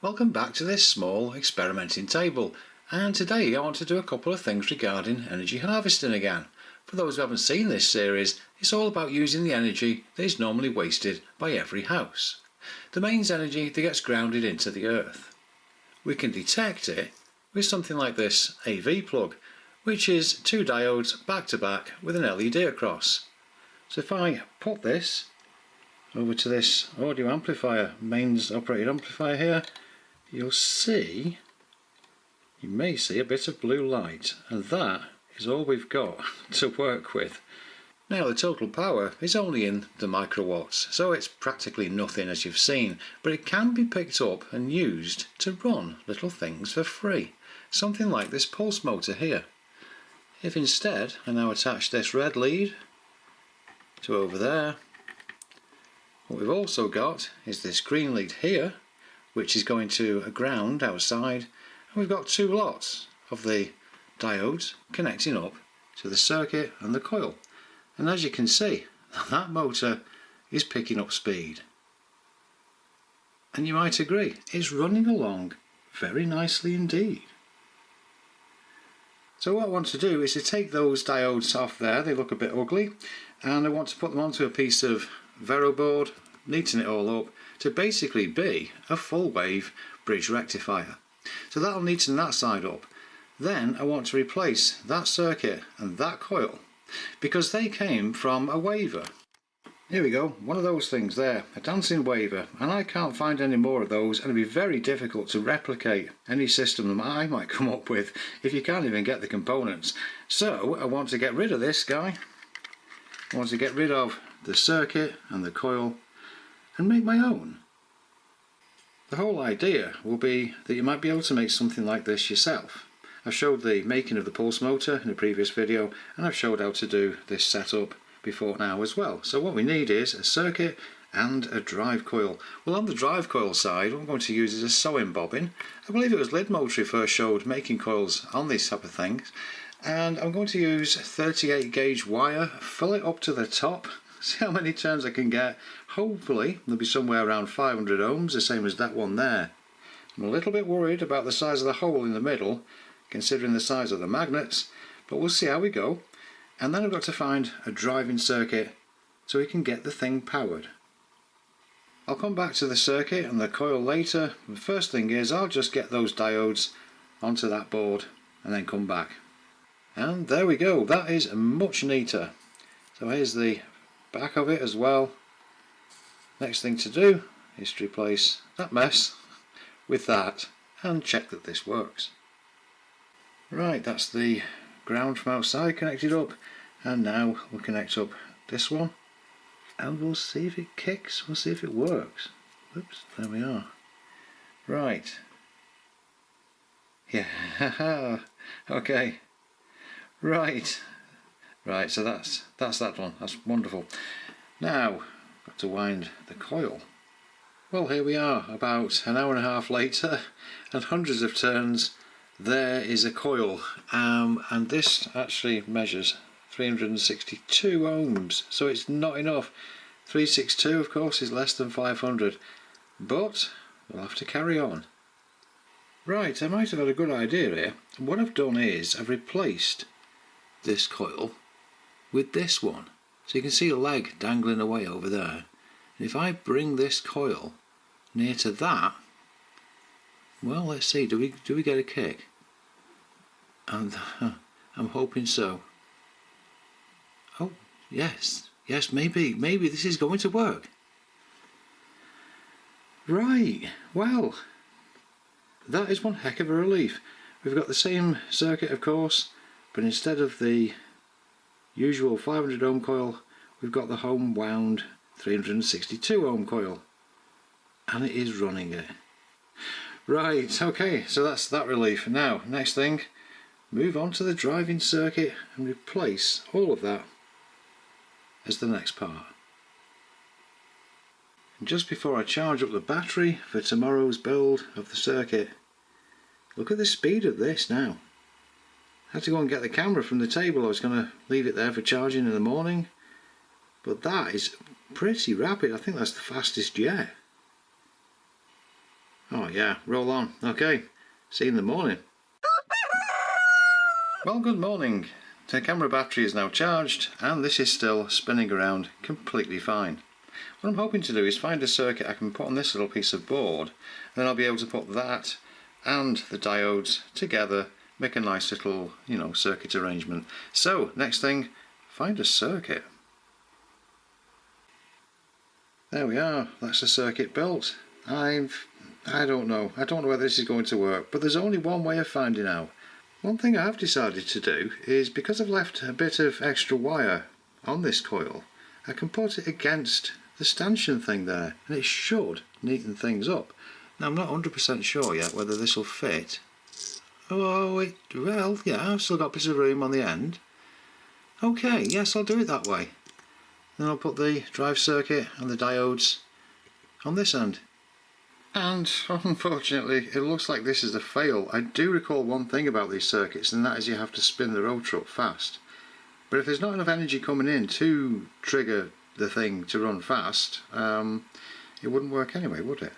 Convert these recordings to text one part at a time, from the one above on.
Welcome back to this small experimenting table, and today I want to do a couple of things regarding energy harvesting again. For those who haven't seen this series, it's all about using the energy that is normally wasted by every house. The mains energy that gets grounded into the earth. We can detect it with something like this AV plug, which is two diodes back to back with an LED across. So if I put this over to this audio amplifier, mains operated amplifier here, you may see a bit of blue light, and that is all we've got to work with. Now the total power is only in the microwatts, so it's practically nothing as you've seen, but it can be picked up and used to run little things for free, something like this pulse motor here. If instead I now attach this red lead to over there, what we've also got is this green lead here, which is going to a ground outside, and we've got two lots of the diodes connecting up to the circuit and the coil. And as you can see, that motor is picking up speed. And you might agree, it's running along very nicely indeed. So what I want to do is to take those diodes off there, they look a bit ugly, and I want to put them onto a piece of Vero board, neaten it all up, to basically be a full wave bridge rectifier. So that'll neaten that side up. Then I want to replace that circuit and that coil because they came from a waver. Here we go, one of those things there, a dancing waver, and I can't find any more of those, and it'd be very difficult to replicate any system that I might come up with if you can't even get the components. So I want to get rid of this guy. I want to get rid of the circuit and the coil and make my own. The whole idea will be that you might be able to make something like this yourself. I've showed the making of the pulse motor in a previous video, and I've showed how to do this setup before now as well. So what we need is a circuit and a drive coil. Well, on the drive coil side, what I'm going to use is a sewing bobbin. I believe it was Lid Motor who first showed making coils on these type of things. And I'm going to use 38 gauge wire, fill it up to the top, see how many turns I can get. Hopefully there'll be somewhere around 500 ohms, the same as that one there. I'm a little bit worried about the size of the hole in the middle, considering the size of the magnets, but we'll see how we go. And then I've got to find a driving circuit so we can get the thing powered. I'll come back to the circuit and the coil later. The first thing is I'll just get those diodes onto that board and then come back. And there we go, that is much neater. So here's the back of it as well. Next thing to do is to replace that mess with that and check that this works. Right, that's the ground from outside connected up, and now we'll connect up this one and we'll see if it kicks, we'll see if it works. Oops, there we are. Right. Yeah, okay. Right, so that's that one, that's wonderful. Now, got to wind the coil. Well, here we are, about an hour and a half later, and hundreds of turns. There is a coil, and this actually measures 362 ohms, so it's not enough. 362, of course, is less than 500, but we'll have to carry on. Right, I might have had a good idea here. What I've done is I've replaced this coil with this one, so you can see a leg dangling away over there, and if I bring this coil near to that, well, let's see, do we get a kick? And I'm hoping so. Oh yes, maybe this is going to work. Right, well, that is one heck of a relief. We've got the same circuit, of course, but instead of the usual 500 ohm coil, we've got the home wound 362 ohm coil, and it is running it. Right, okay, so that's that relief. Now, next thing, move on to the driving circuit and replace all of that as the next part. And just before I charge up the battery for tomorrow's build of the circuit, look at the speed of this now. I had to go and get the camera from the table. I was going to leave it there for charging in the morning, but that is pretty rapid. I think that's the fastest yet. Oh yeah, roll on. Okay, see you in the morning. Well, good morning. The camera battery is now charged and this is still spinning around completely fine. What I'm hoping to do is find a circuit I can put on this little piece of board, and then I'll be able to put that and the diodes together, make a nice little, circuit arrangement. So, next thing, find a circuit. There we are, that's the circuit built. I don't know whether this is going to work, but there's only one way of finding out. One thing I have decided to do is, because I've left a bit of extra wire on this coil, I can put it against the stanchion thing there, and it should neaten things up. Now I'm not 100% sure yet whether this will fit. Well, yeah, I've still got a bit of room on the end. Okay, yes, I'll do it that way. Then I'll put the drive circuit and the diodes on this end. And unfortunately it looks like this is a fail. I do recall one thing about these circuits, and that is you have to spin the rotor up fast. But if there's not enough energy coming in to trigger the thing to run fast, it wouldn't work anyway, would it?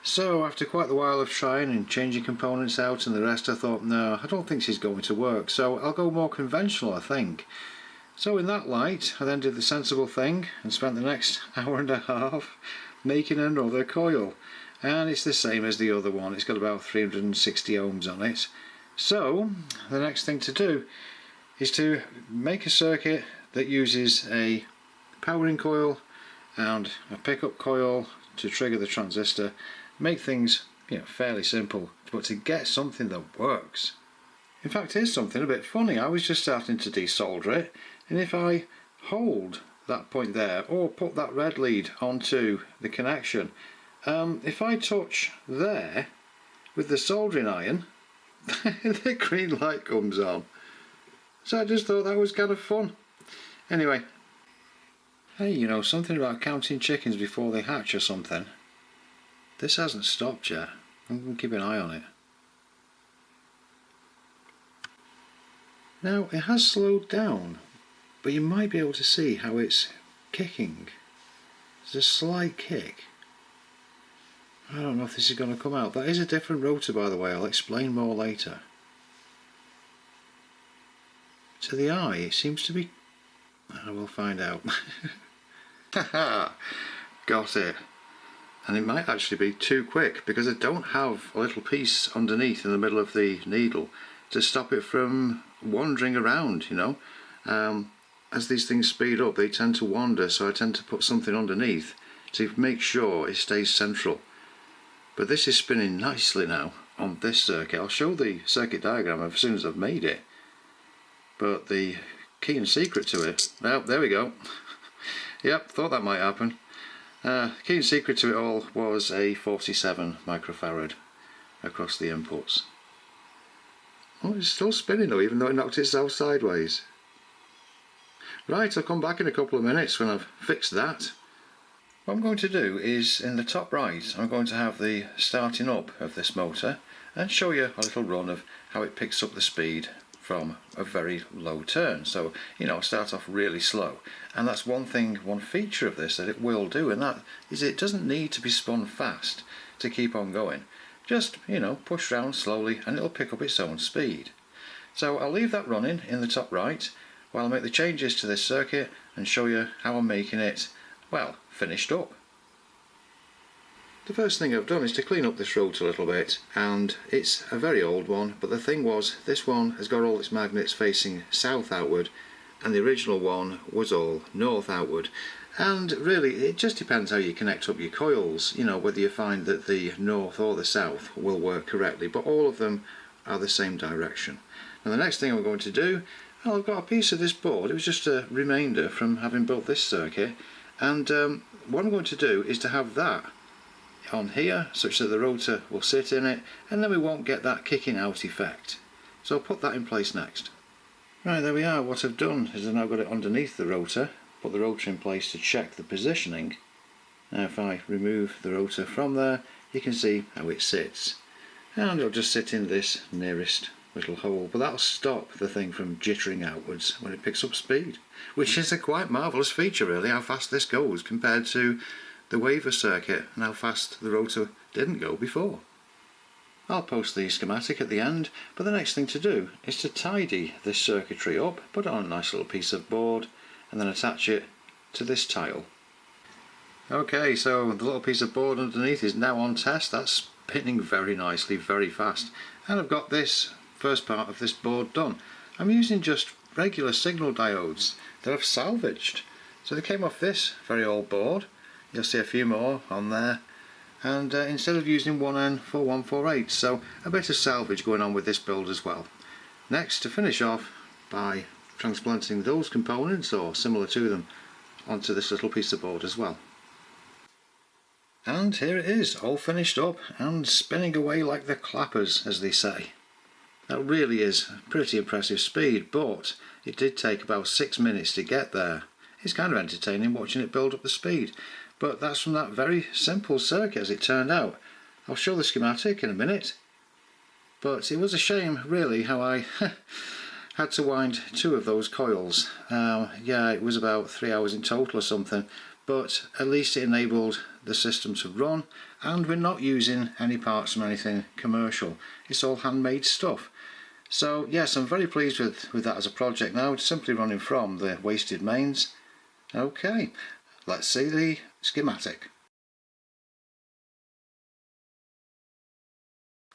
So after quite a while of trying and changing components out and the rest, I thought, no, I don't think this is going to work, so I'll go more conventional, I think. So in that light, I then did the sensible thing and spent the next hour and a half making another coil. And it's the same as the other one, it's got about 360 ohms on it. So the next thing to do is to make a circuit that uses a powering coil and a pickup coil to trigger the transistor. Make things fairly simple, but to get something that works. In fact, here's something a bit funny. I was just starting to desolder it, and if I hold that point there or put that red lead onto the connection, if I touch there with the soldering iron, the green light comes on. So I just thought that was kind of fun. Anyway, hey, something about counting chickens before they hatch or something. This hasn't stopped yet. I'm going to keep an eye on it. Now it has slowed down, but you might be able to see how it's kicking. There's a slight kick. I don't know if this is going to come out. That is a different rotor, by the way. I'll explain more later. To the eye, it seems to be... I will find out. Haha! Got it. And it might actually be too quick, because I don't have a little piece underneath in the middle of the needle to stop it from wandering around, As these things speed up, they tend to wander, so I tend to put something underneath to make sure it stays central. But this is spinning nicely now on this circuit. I'll show the circuit diagram as soon as I've made it. But the key and secret to it, well, there we go. Yep, thought that might happen. Key and secret to it all was a 47 microfarad across the inputs. Oh, it's still spinning though, even though it knocked itself sideways. Right, I'll come back in a couple of minutes when I've fixed that. What I'm going to do is, in the top right, I'm going to have the starting up of this motor and show you a little run of how it picks up the speed from a very low turn. So, start off really slow. And that's one feature of this that it will do, and that is it doesn't need to be spun fast to keep on going. Just, push round slowly and it'll pick up its own speed. So I'll leave that running in the top right while I make the changes to this circuit and show you how I'm making it, well, finished up. The first thing I've done is to clean up this rotor a little bit, and it's a very old one, but the thing was, this one has got all its magnets facing south outward, and the original one was all north outward. And really, it just depends how you connect up your coils, whether you find that the north or the south will work correctly, but all of them are the same direction. Now the next thing I'm going to do, well, I've got a piece of this board. It was just a remainder from having built this circuit, and what I'm going to do is to have that on here such that the rotor will sit in it, and then we won't get that kicking out effect. So I'll put that in place next. Right, there we are. What I've done is I've now got it underneath the rotor, put the rotor in place to check the positioning. Now if I remove the rotor from there, you can see how it sits, and it'll just sit in this nearest little hole, but that'll stop the thing from jittering outwards when it picks up speed, which is a quite marvellous feature really, how fast this goes compared to the waver circuit and how fast the rotor didn't go before. I'll post the schematic at the end, but the next thing to do is to tidy this circuitry up, put it on a nice little piece of board and then attach it to this tile. Okay, so the little piece of board underneath is now on test. That's spinning very nicely, very fast, and I've got this first part of this board done. I'm using just regular signal diodes that I've salvaged. So they came off this very old board. You'll see a few more on there, and instead of using 1N4148, so a bit of salvage going on with this build as well. Next, to finish off by transplanting those components or similar to them onto this little piece of board as well. And here it is, all finished up and spinning away like the clappers, as they say. That really is pretty impressive speed, but it did take about 6 minutes to get there. It's kind of entertaining watching it build up the speed, but that's from that very simple circuit as it turned out. I'll show the schematic in a minute, but it was a shame really how I had to wind 2 of those coils. Yeah, it was about 3 hours in total or something, but at least it enabled the system to run, and we're not using any parts from anything commercial. It's all handmade stuff. So yes, I'm very pleased with that as a project now, simply running from the wasted mains. Okay, let's see the schematic.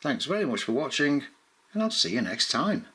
Thanks very much for watching, and I'll see you next time.